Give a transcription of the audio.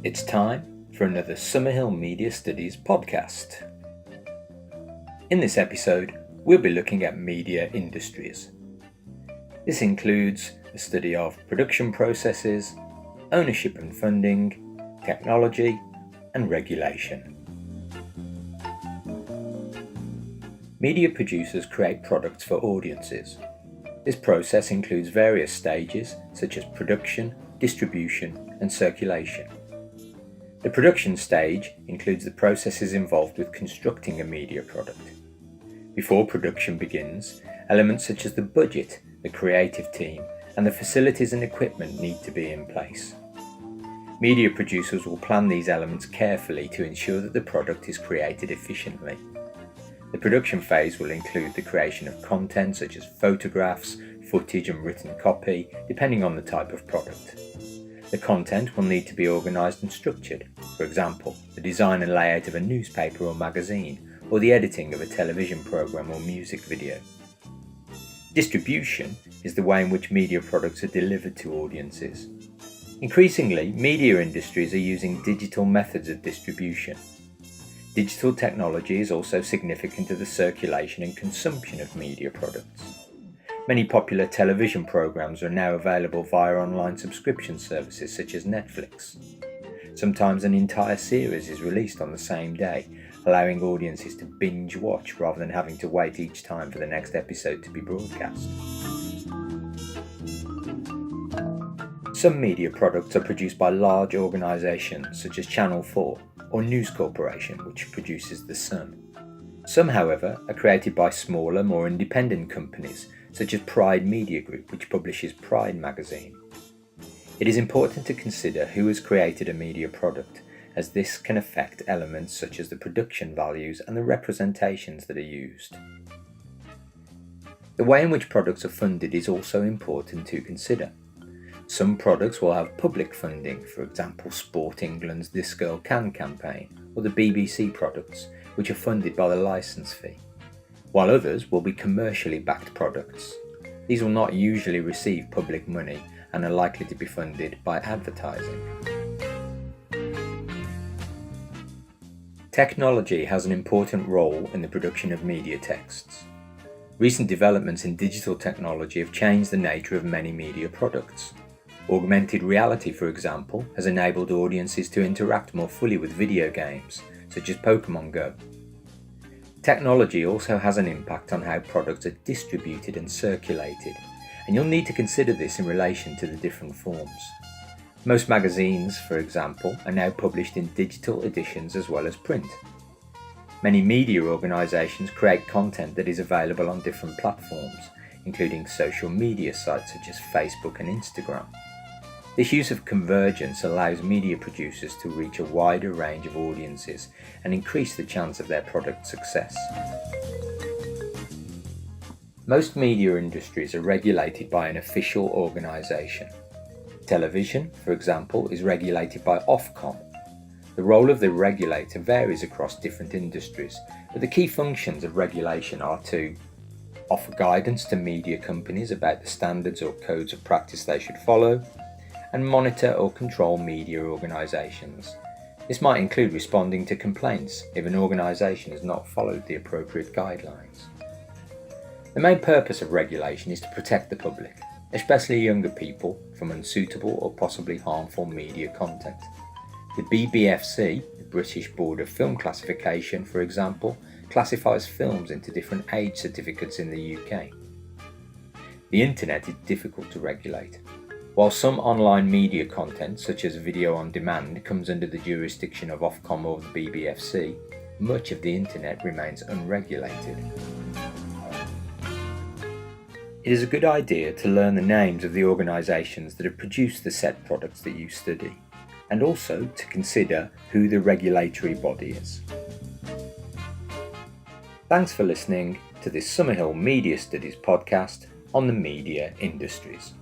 It's time for another Summerhill Media Studies podcast. In this episode, we'll be looking at media industries. This includes a study of production processes, ownership and funding, technology, and regulation. Media producers create products for audiences. This process includes various stages such as production, distribution, and circulation. The production stage includes the processes involved with constructing a media product. Before production begins, elements such as the budget, the creative team, and the facilities and equipment need to be in place. Media producers will plan these elements carefully to ensure that the product is created efficiently. The production phase will include the creation of content such as photographs, footage, and written copy, depending on the type of product. The content will need to be organised and structured, for example, the design and layout of a newspaper or magazine, or the editing of a television programme or music video. Distribution is the way in which media products are delivered to audiences. Increasingly, media industries are using digital methods of distribution. Digital technology is also significant to the circulation and consumption of media products. Many popular television programs are now available via online subscription services such as Netflix. Sometimes an entire series is released on the same day, allowing audiences to binge watch rather than having to wait each time for the next episode to be broadcast. Some media products are produced by large organisations such as Channel 4 or News Corporation, which produces The Sun. Some, however, are created by smaller, more independent companies such as Pride Media Group, which publishes Pride magazine. It is important to consider who has created a media product, as this can affect elements such as the production values and the representations that are used. The way in which products are funded is also important to consider. Some products will have public funding, for example Sport England's This Girl Can campaign, or the BBC products, which are funded by the licence fee, while others will be commercially backed products. These will not usually receive public money and are likely to be funded by advertising. Technology has an important role in the production of media texts. Recent developments in digital technology have changed the nature of many media products. Augmented reality, for example, has enabled audiences to interact more fully with video games, such as Pokemon Go. Technology also has an impact on how products are distributed and circulated, and you'll need to consider this in relation to the different forms. Most magazines, for example, are now published in digital editions as well as print. Many media organisations create content that is available on different platforms, including social media sites such as Facebook and Instagram. This use of convergence allows media producers to reach a wider range of audiences and increase the chance of their product success. Most media industries are regulated by an official organisation. Television, for example, is regulated by Ofcom. The role of the regulator varies across different industries, but the key functions of regulation are to offer guidance to media companies about the standards or codes of practice they should follow, and monitor or control media organisations. This might include responding to complaints if an organisation has not followed the appropriate guidelines. The main purpose of regulation is to protect the public, especially younger people, from unsuitable or possibly harmful media content. The BBFC, the British Board of Film Classification, for example, classifies films into different age certificates in the UK. The internet is difficult to regulate. While some online media content, such as video on demand, comes under the jurisdiction of Ofcom or the BBFC, much of the internet remains unregulated. It is a good idea to learn the names of the organisations that have produced the set products that you study, and also to consider who the regulatory body is. Thanks for listening to this Summerhill Media Studies podcast on the media industries.